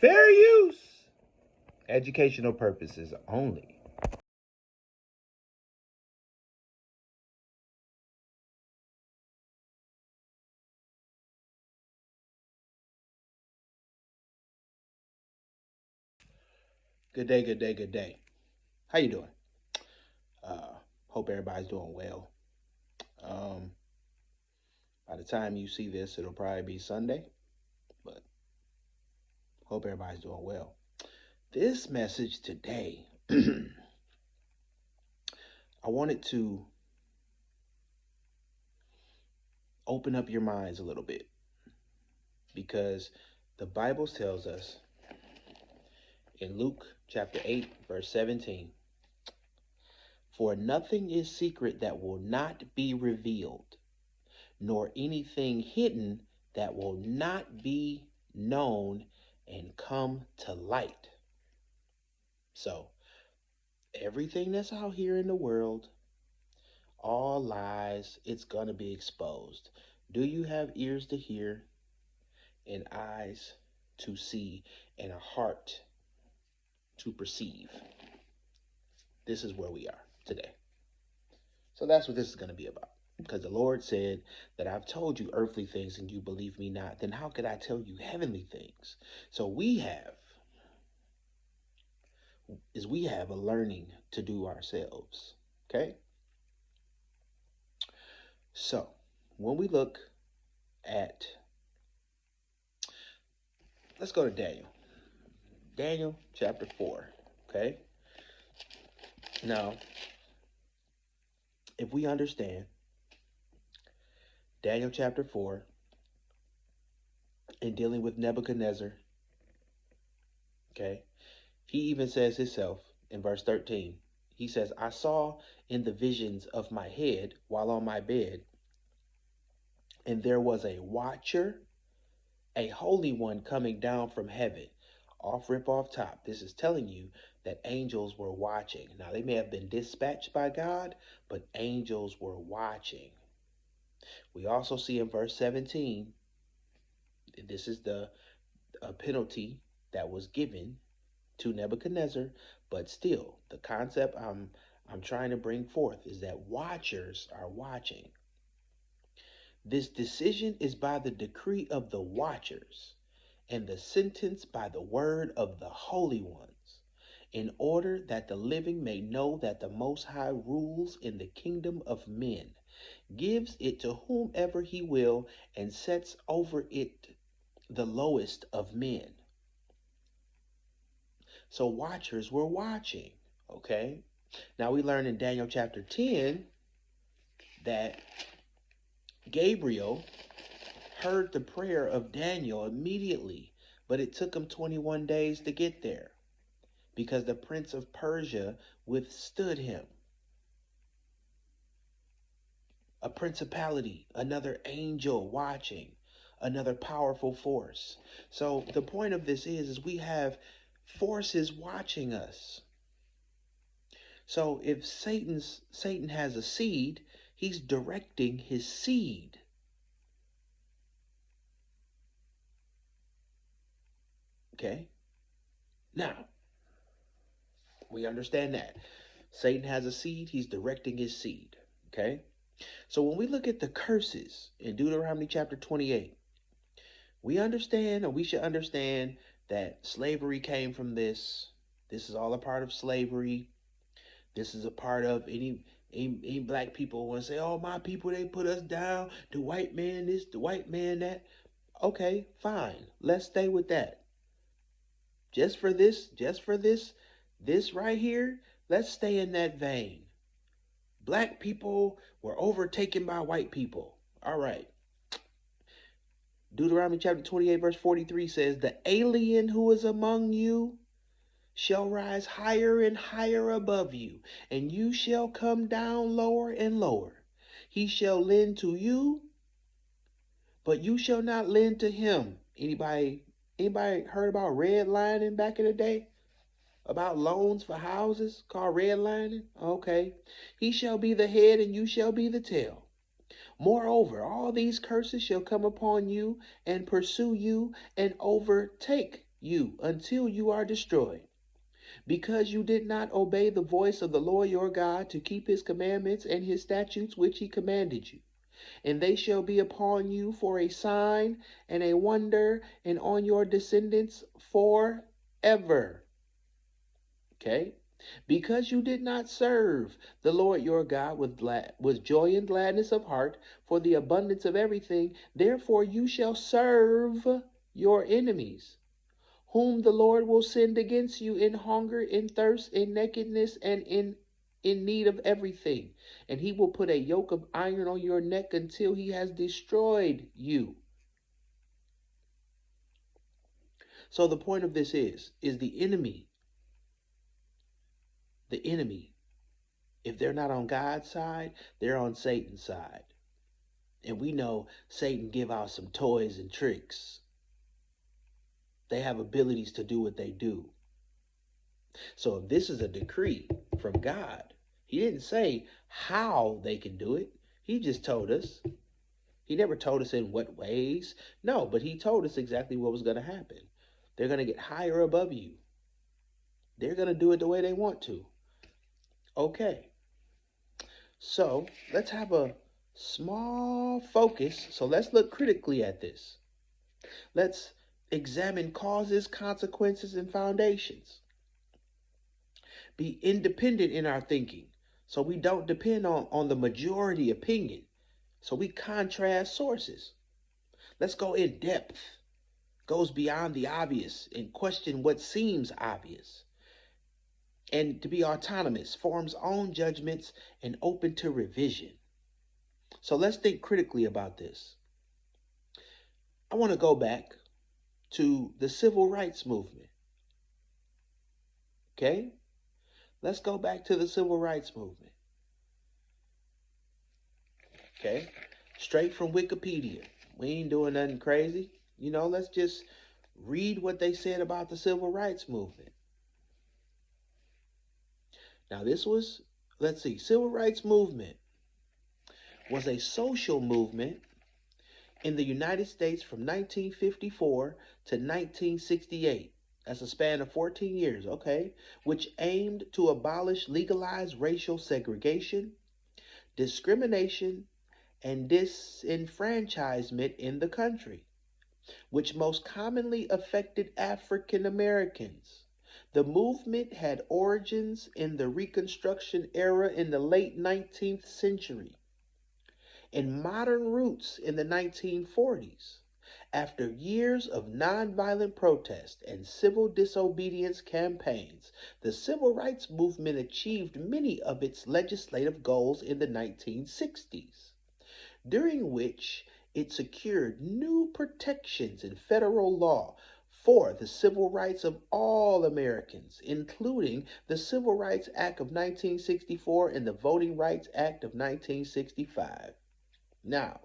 Fair use. Educational purposes only. Good day, good day, good day. How you doing? Hope everybody's doing well. Um, by the time you see this, it'll probably be Sunday, but hope everybody's doing well. This message today, I wanted to open up your minds a little bit because the Bible tells us in Luke chapter 8, verse 17, for nothing is secret that will not be revealed, nor anything hidden that will not be known and come to light. So, everything that's out here in the world, all lies, it's going to be exposed. Do you have ears to hear and eyes to see and a heart to perceive? This is where we are today. So that's what this is going to be about. Because the Lord said that I've told you earthly things and you believe me not, then how could I tell you heavenly things? So we have a learning to do ourselves. Okay? So when we look at, let's go to Daniel. Daniel chapter 4. Okay? Now, if we understand Daniel chapter 4 and dealing with Nebuchadnezzar, okay, he even says himself in verse 13, he says, I saw in the visions of my head while on my bed, and there was a watcher, a holy one coming down from heaven. Rip off top. This is telling you that angels were watching. Now, they may have been dispatched by God, but angels were watching. We also see in verse 17, this is the penalty that was given to Nebuchadnezzar, but still, the concept I'm trying to bring forth is that watchers are watching. This decision is by the decree of the watchers, and the sentence by the word of the holy ones, in order that the living may know that the Most High rules in the kingdom of men, gives it to whomever he will, and sets over it the lowest of men. So watchers were watching, okay? Now we learn in Daniel chapter 10 that Gabriel heard the prayer of Daniel immediately, but it took him 21 days to get there because the prince of Persia withstood him. A principality, another angel watching, another powerful force. So the point of this is we have forces watching us. So if Satan has a seed, he's directing his seed. Okay? Now, we understand that. Satan has a seed, he's directing his seed. Okay? So when we look at the curses in Deuteronomy chapter 28, we understand, or we should understand, that slavery came from this. This is all a part of slavery. This is a part of any black people want to say, oh, my people, they put us down. The white man this, the white man that. Okay, fine. Let's stay with that. Just for this right here, let's stay in that vein. Black people were overtaken by white people. All right. Deuteronomy chapter 28, verse 43 says, the alien who is among you shall rise higher and higher above you, and you shall come down lower and lower. He shall lend to you, but you shall not lend to him. Anybody heard about redlining back in the day? About loans for houses called redlining? Okay. He shall be the head and you shall be the tail. Moreover, all these curses shall come upon you and pursue you and overtake you until you are destroyed, because you did not obey the voice of the Lord your God to keep his commandments and his statutes which he commanded you. And they shall be upon you for a sign and a wonder, and on your descendants forever. Okay? Because you did not serve the Lord your God with joy and gladness of heart for the abundance of everything, therefore you shall serve your enemies, whom the Lord will send against you in hunger, in thirst, in nakedness, and in need of everything. And he will put a yoke of iron on your neck until he has destroyed you. So the point of this is the enemy, if they're not on God's side, they're on Satan's side. And we know Satan give out some toys and tricks. They have abilities to do what they do. So if this is a decree from God, he didn't say how they can do it. He just told us. He never told us in what ways. No, but he told us exactly what was going to happen. They're going to get higher above you. They're going to do it the way they want to. Okay. So let's have a small focus. So let's look critically at this. Let's examine causes, consequences, and foundations. Be independent in our thinking, so we don't depend on the majority opinion. So we contrast sources. Let's go in depth. Goes beyond the obvious and question what seems obvious. And to be autonomous, forms own judgments and open to revision. So let's think critically about this. I want to go back to the civil rights movement. Okay? Let's go back to the civil rights movement. Okay? Straight from Wikipedia. We ain't doing nothing crazy. Let's just read what they said about the civil rights movement. Now civil rights movement was a social movement in the United States from 1954 to 1968. That's a span of 14 years, okay? Which aimed to abolish legalized racial segregation, discrimination, and disenfranchisement in the country, which most commonly affected African Americans. The movement had origins in the Reconstruction era in the late 19th century and modern roots in the 1940s. After years of nonviolent protest and civil disobedience campaigns, the civil rights movement achieved many of its legislative goals in the 1960s, during which it secured new protections in federal law for the civil rights of all Americans, including the Civil Rights Act of 1964 and the Voting Rights Act of 1965. Now,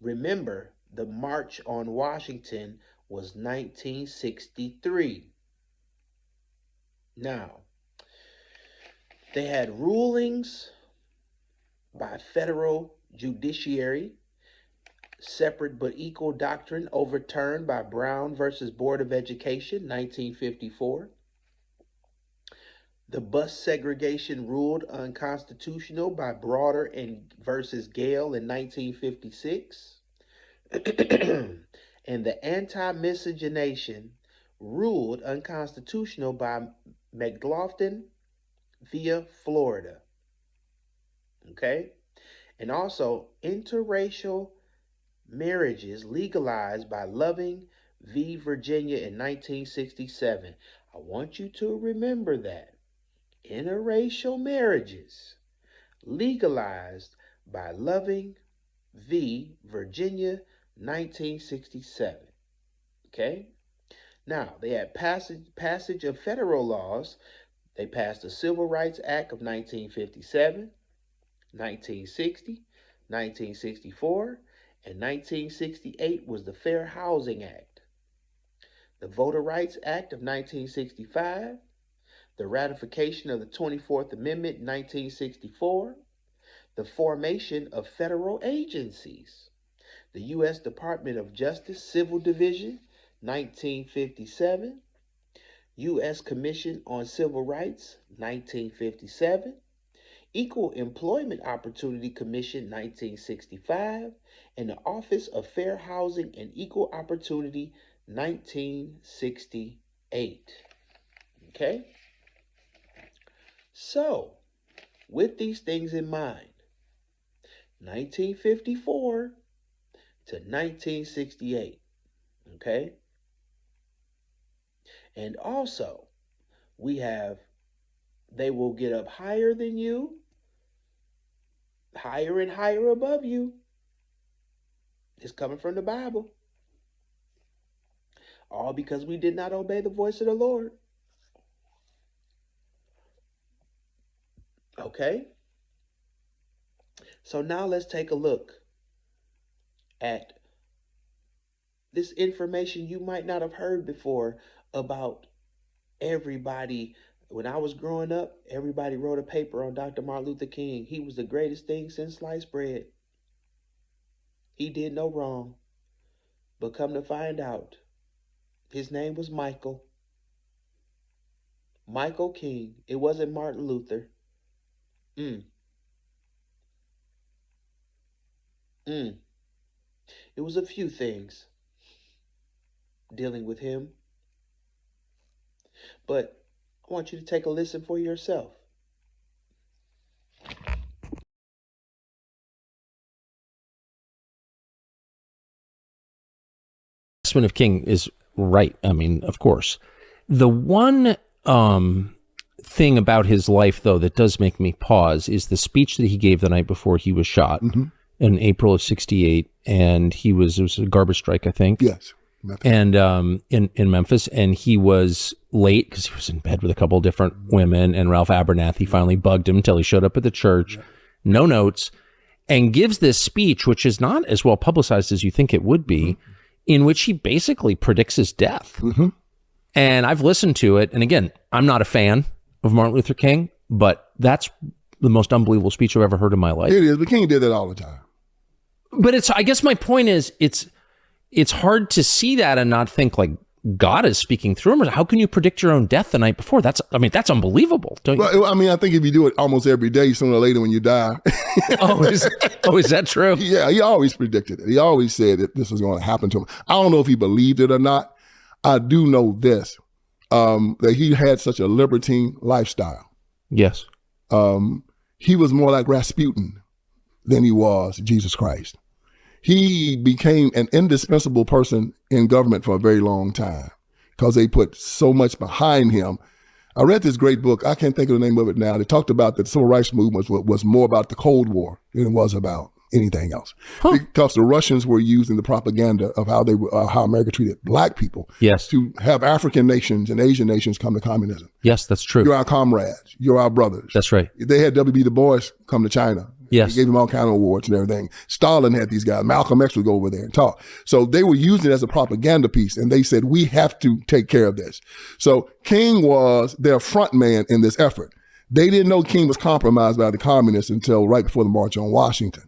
remember, the March on Washington was 1963. Now, they had rulings by federal judiciary, separate but equal doctrine overturned by Brown versus Board of Education, 1954. The bus segregation ruled unconstitutional by Broader versus Gale in 1956. And the anti-miscegenation ruled unconstitutional by McLaughlin via Florida. Okay? And also interracial marriages legalized by Loving v. Virginia in 1967. I want you to remember that. Interracial marriages legalized by Loving v. Virginia, 1967. Okay? Now, they had passage of federal laws. They passed the Civil Rights Act of 1957, 1960, 1964, and 1968 was the Fair Housing Act. The Voter Rights Act of 1965, the ratification of the 24th Amendment in 1964, the formation of federal agencies, the U.S. Department of Justice Civil Division, 1957. U.S. Commission on Civil Rights, 1957. Equal Employment Opportunity Commission, 1965. And the Office of Fair Housing and Equal Opportunity, 1968. Okay? So, with these things in mind, 1954 to 1968. Okay? And also, we have, they will get up higher than you, higher and higher above you. It's coming from the Bible. All because we did not obey the voice of the Lord. Okay? So now let's take a look at this information you might not have heard before about everybody. When I was growing up, everybody wrote a paper on Dr. Martin Luther King. He was the greatest thing since sliced bread. He did no wrong. But come to find out, his name was Michael. Michael King. It wasn't Martin Luther. It was a few things dealing with him. But I want you to take a listen for yourself. Assessment of King is right. I mean, of course. The one thing about his life, though, that does make me pause is the speech that he gave the night before he was shot in April of '68, and it was a garbage strike, I think. Yes. And in Memphis, and he was late because he was in bed with a couple of different women, and Ralph Abernathy finally bugged him until he showed up at the church, no notes, and gives this speech, which is not as well publicized as you think it would be, in which he basically predicts his death. And I've listened to it, and again, I'm not a fan of Martin Luther King, but that's the most unbelievable speech I've ever heard in my life. It is, but King did that all the time. But I guess my point is, it's hard to see that and not think like God is speaking through him. How can you predict your own death the night before? That's unbelievable. Don't you? Well, I mean, I think if you do it almost every day, sooner or later when you die. Is that true? Yeah, he always predicted it. He always said that this was going to happen to him. I don't know if he believed it or not. I do know this, that he had such a libertine lifestyle. Yes. He was more like Rasputin than he was Jesus Christ. He became an indispensable person in government for a very long time because they put so much behind him. I read this great book. I can't think of the name of it now. They talked about the civil rights movement was more about the Cold War than it was about anything else. Because the Russians were using the propaganda of how America treated black people to have African nations and Asian nations come to communism. Yes, that's true. You're our comrades. You're our brothers. That's right. They had W.B. Du Bois come to China. Yes. He gave him all kind of awards and everything. Stalin had these guys. Malcolm X would go over there and talk. So they were using it as a propaganda piece, and they said, we have to take care of this. So King was their front man in this effort. They didn't know King was compromised by the communists until right before the March on Washington.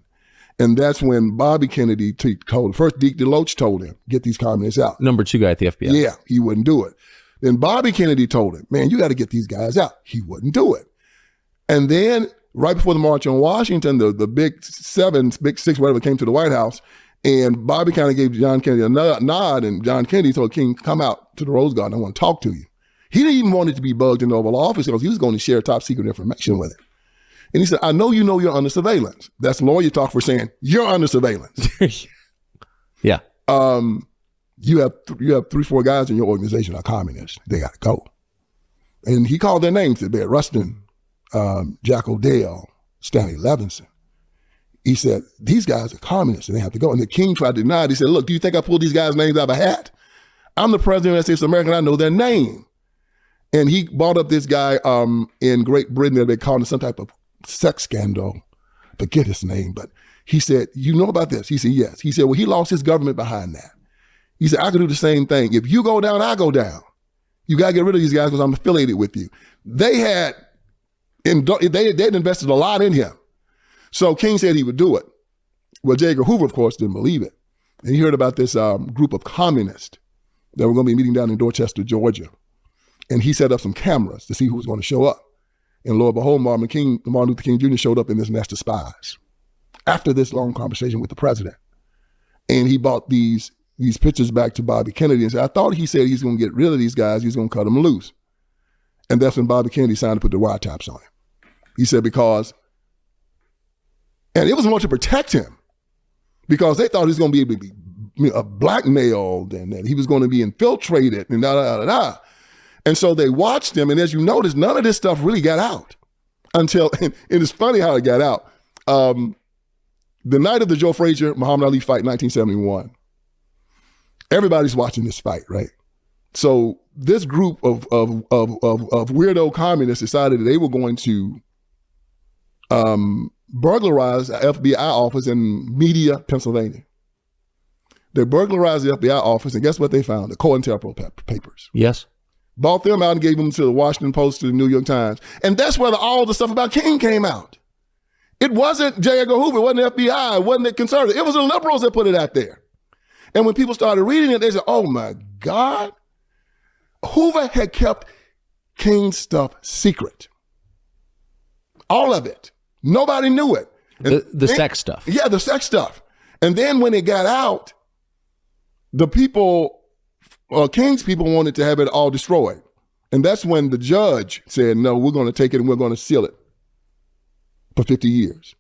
And that's when Bobby Kennedy told, first Deke DeLoach told him, get these communists out. Number 2 guy at the FBI. Yeah, he wouldn't do it. Then Bobby Kennedy told him, man, you got to get these guys out. He wouldn't do it. And then right before the March on Washington, the big 7, big 6, whatever, came to the White House, and Bobby kind of gave John Kennedy a nod, and John Kennedy told King, come out to the Rose Garden, I want to talk to you. He didn't even want it to be bugged in the Oval Office because he was going to share top secret information with him. And he said, I know you're under surveillance. That's lawyer talk for saying, you're under surveillance. Yeah. You have 3-4 guys in your organization are communists. They got to go. And he called their names to bear, Rustin, Jack O'Dell, Stanley Levinson. He said, these guys are communists and they have to go. And the King tried to deny it. He said, look, do you think I pulled these guys' names out of a hat? I'm the president of the United States of America and I know their name. And he brought up this guy in Great Britain that they called him some type of sex scandal. Forget his name, but he said, you know about this? He said, yes. He said, well, he lost his government behind that. He said, I could do the same thing. If you go down, I go down. You got to get rid of these guys because I'm affiliated with you. They had invested a lot in him. So King said he would do it. Well, J. Edgar Hoover, of course, didn't believe it. And he heard about this group of communists that were going to be meeting down in Dorchester, Georgia. And he set up some cameras to see who was going to show up. And lo and behold, Martin Luther King Jr. showed up in this nest of spies after this long conversation with the president. And he brought these pictures back to Bobby Kennedy and said, I thought he said he's going to get rid of these guys. He's going to cut them loose. And that's when Bobby Kennedy signed to put the wiretaps on him. He said and it was more to protect him because they thought he was going to be blackmailed and that he was going to be infiltrated and da-da-da-da. And so they watched him. And as you notice, none of this stuff really got out until, and it's funny how it got out. The night of the Joe Frazier, Muhammad Ali fight, 1971, everybody's watching this fight, right? So this group of weirdo communists decided that they were going to burglarize the FBI office in Media, Pennsylvania. They burglarized the FBI office, and guess what they found? The COINTELPRO papers. Yes. Bought them out and gave them to the Washington Post, to the New York Times. And that's where all the stuff about King came out. It wasn't J. Edgar Hoover, it wasn't the FBI, it wasn't the conservatives. It was the liberals that put it out there. And when people started reading it, they said, oh my God. Hoover had kept King's stuff secret. All of it. Nobody knew it. The sex stuff. Yeah, the sex stuff. And then when it got out, the people, King's people wanted to have it all destroyed. And that's when the judge said, no, we're going to take it and we're going to seal it for 50 years.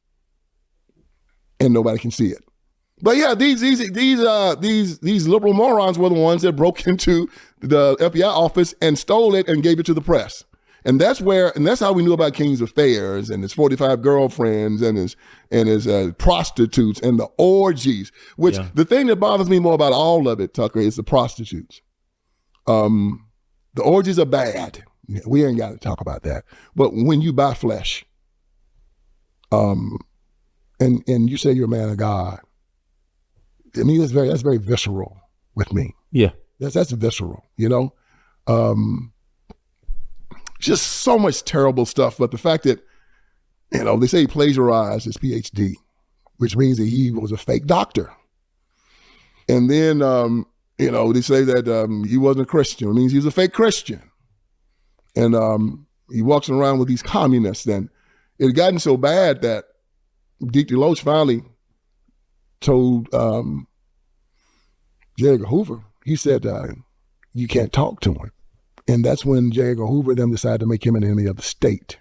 And nobody can see it. But yeah, these liberal morons were the ones that broke into the FBI office and stole it and gave it to the press. And that's how we knew about King's affairs and his 45 girlfriends and his prostitutes and the orgies, which the thing that bothers me more about all of it, Tucker, is the prostitutes. The orgies are bad. We ain't got to talk about that. But when you buy flesh, and you say you're a man of God, I mean, that's very visceral with me. Yeah. That's visceral, you know? Just so much terrible stuff. But the fact that, you know, they say he plagiarized his PhD, which means that he was a fake doctor. And then, you know, they say that he wasn't a Christian. It means he was a fake Christian. And he walks around with these communists. And it had gotten so bad that Dietrich Loach finally told J. Edgar Hoover, he said, you can't talk to him. And that's when J. Edgar Hoover then decided to make him an enemy of the state.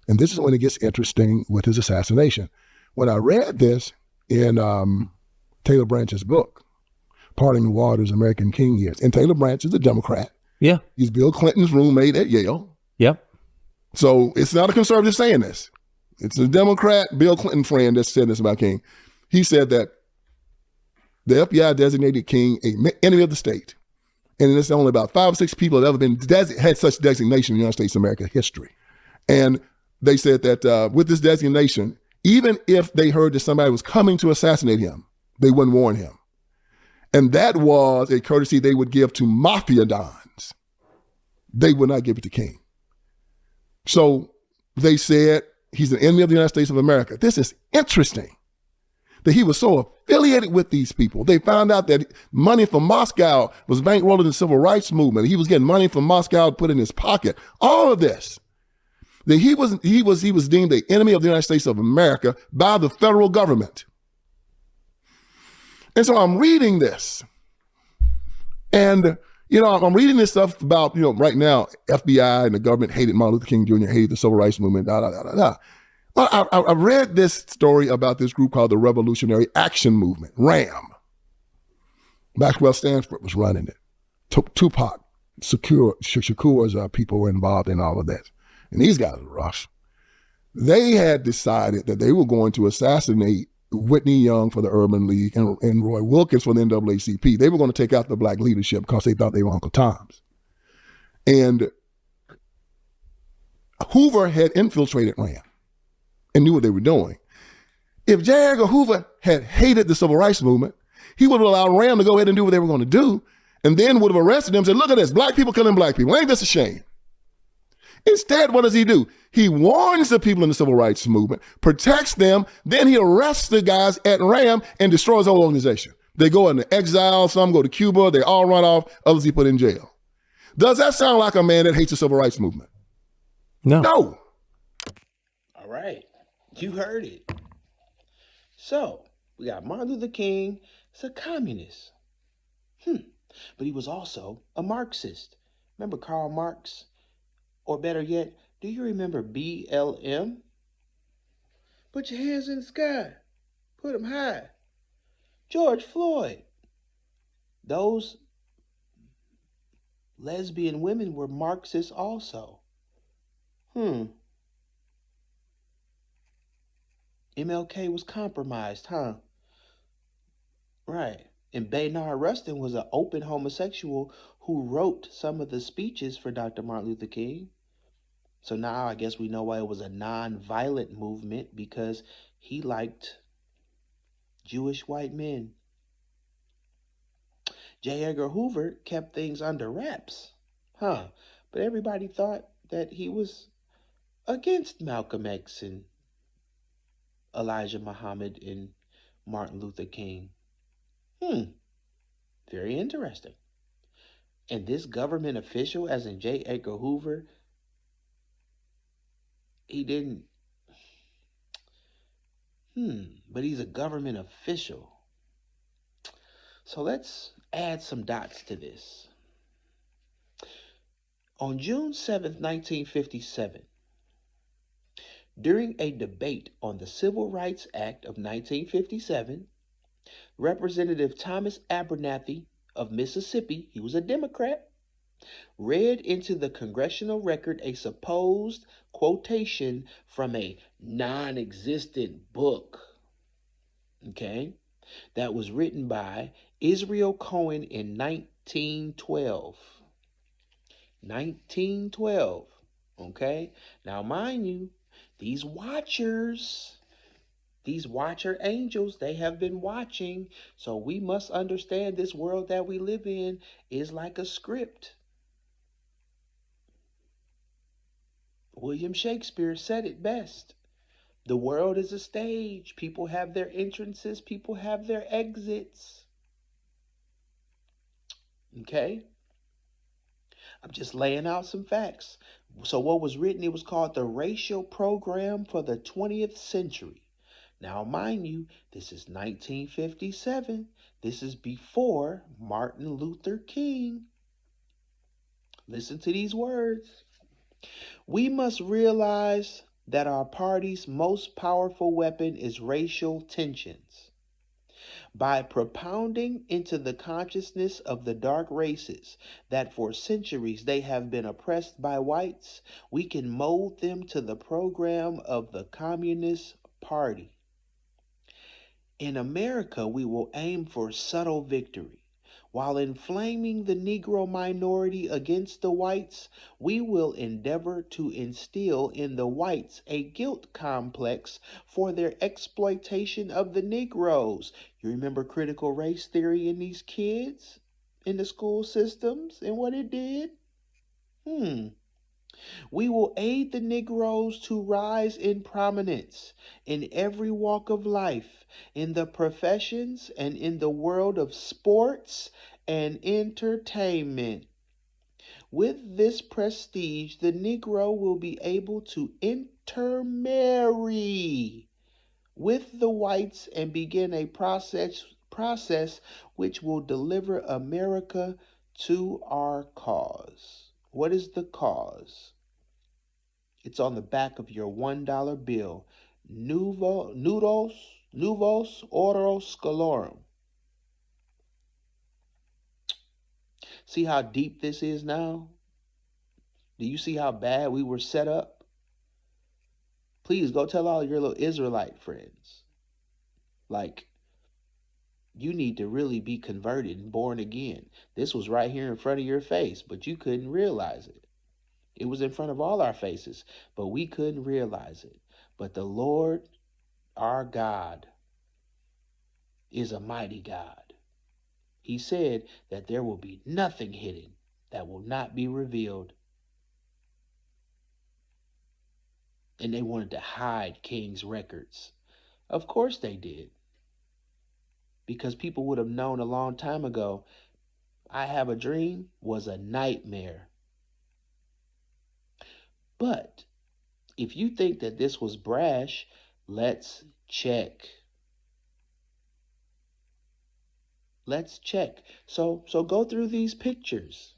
And this is when it gets interesting with his assassination. When I read this in Taylor Branch's book, Parting the Waters, American King Years, and Taylor Branch is a Democrat. Yeah. He's Bill Clinton's roommate at Yale. Yep. So it's not a conservative saying this. It's a Democrat, Bill Clinton friend that said this about King. He said that the FBI designated King an enemy of the state. And it's only about 5 or 6 people that have ever been had such designation in the United States of America history. And they said that with this designation, even if they heard that somebody was coming to assassinate him, they wouldn't warn him. And that was a courtesy they would give to mafia dons. They would not give it to King. So they said he's an enemy of the United States of America. This is interesting that he was so affiliated with these people. They found out that money from Moscow was bankrolling the civil rights movement. He was getting money from Moscow to put in his pocket. All of this. That he was deemed the enemy of the United States of America by the federal government. And so I'm reading this. And, you know, I'm reading this stuff about, you know, right now, FBI and the government hated Martin Luther King Jr., hated the civil rights movement, da, da, da, da, da. Well, I read this story about this group called the Revolutionary Action Movement, RAM. Maxwell Stanford was running it. Tupac Shakur's people were involved in all of that. And these guys were rough. They had decided that they were going to assassinate Whitney Young for the Urban League and Roy Wilkins for the NAACP. They were going to take out the black leadership because they thought they were Uncle Tom's. And Hoover had infiltrated RAM and knew what they were doing. If J. Edgar Hoover had hated the civil rights movement, he would have allowed RAM to go ahead and do what they were going to do, and then would have arrested them and said, look at this, black people killing black people. Ain't this a shame? Instead, what does he do? He warns the people in the civil rights movement, protects them, then he arrests the guys at RAM and destroys the whole organization. They go into exile. Some go to Cuba. They all run off. Others he put in jail. Does that sound like a man that hates the civil rights movement? No. No. All right. You heard it. So, we got Martin Luther King. He's a communist. But he was also a Marxist. Remember Karl Marx? Or better yet, do you remember BLM? Put your hands in the sky. Put them high. George Floyd. Those lesbian women were Marxists also. MLK was compromised, huh? Right. And Bayard Rustin was an open homosexual who wrote some of the speeches for Dr. Martin Luther King. So now I guess we know why it was a non-violent movement, because he liked Jewish white men. J. Edgar Hoover kept things under wraps, huh? But everybody thought that he was against Malcolm X and Elijah Muhammad and Martin Luther King. Very interesting. And this government official, as in J. Edgar Hoover, he didn't. But he's a government official. So let's add some dots to this. On June 7th, 1957, during a debate on the Civil Rights Act of 1957, Representative Thomas Abernathy of Mississippi, he was a Democrat, read into the congressional record a supposed quotation from a non-existent book, that was written by Israel Cohen in 1912. 1912, Now, mind you, these watcher angels, they have been watching. So we must understand this world that we live in is like a script. William Shakespeare said it best. The world is a stage. People have their entrances. People have their exits. I'm just laying out some facts. So what was written, it was called the Racial Program for the 20th Century. Now, mind you, this is 1957. This is before Martin Luther King. Listen to these words. We must realize that our party's most powerful weapon is racial tensions. By propounding into the consciousness of the dark races that for centuries they have been oppressed by whites, we can mold them to the program of the Communist Party. In America, we will aim for subtle victory. While inflaming the Negro minority against the whites, we will endeavor to instill in the whites a guilt complex for their exploitation of the Negroes. You remember critical race theory in these kids, in the school systems, and what it did? We will aid the Negroes to rise in prominence in every walk of life, in the professions and in the world of sports and entertainment. With this prestige, the Negro will be able to intermarry with the whites and begin a process which will deliver America to our cause. What is the cause? It's on the back of your $1 bill. Novos Ordo Scholarum. See how deep this is now? Do you see how bad we were set up? Please go tell all your little Israelite friends. You need to really be converted and born again. This was right here in front of your face, but you couldn't realize it. It was in front of all our faces, but we couldn't realize it. But the Lord, our God, is a mighty God. He said that there will be nothing hidden that will not be revealed. And they wanted to hide King's records. Of course they did. because people would have known a long time ago I have a dream was a nightmare. But if you think that this was brash, let's check. Let's check. So go through these pictures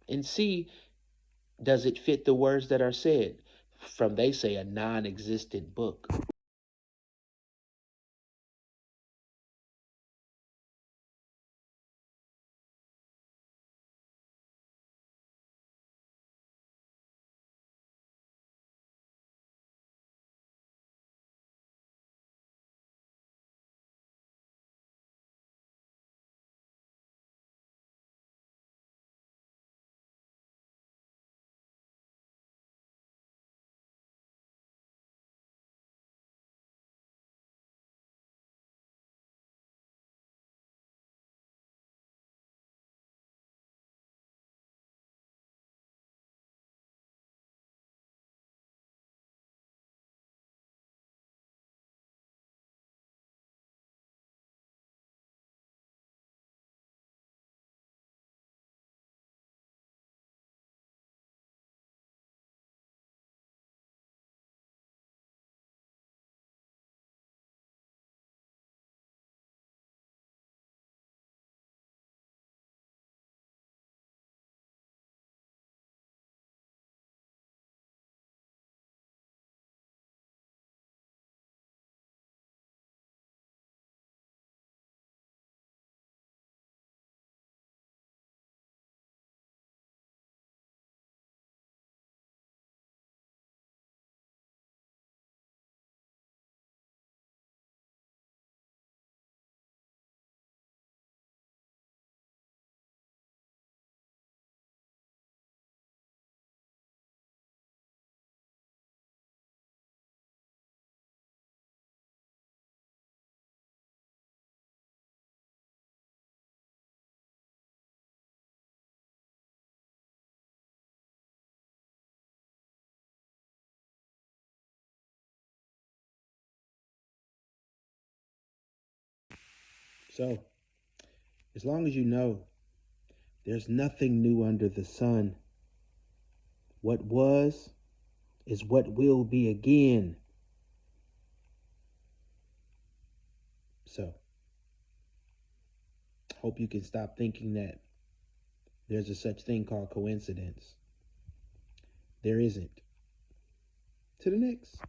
and see, does it fit the words that are said from, they say, a non-existent book. So, as long as you know there's nothing new under the sun, what was is what will be again. So, hope you can stop thinking that there's a such thing called coincidence. There isn't. To the next.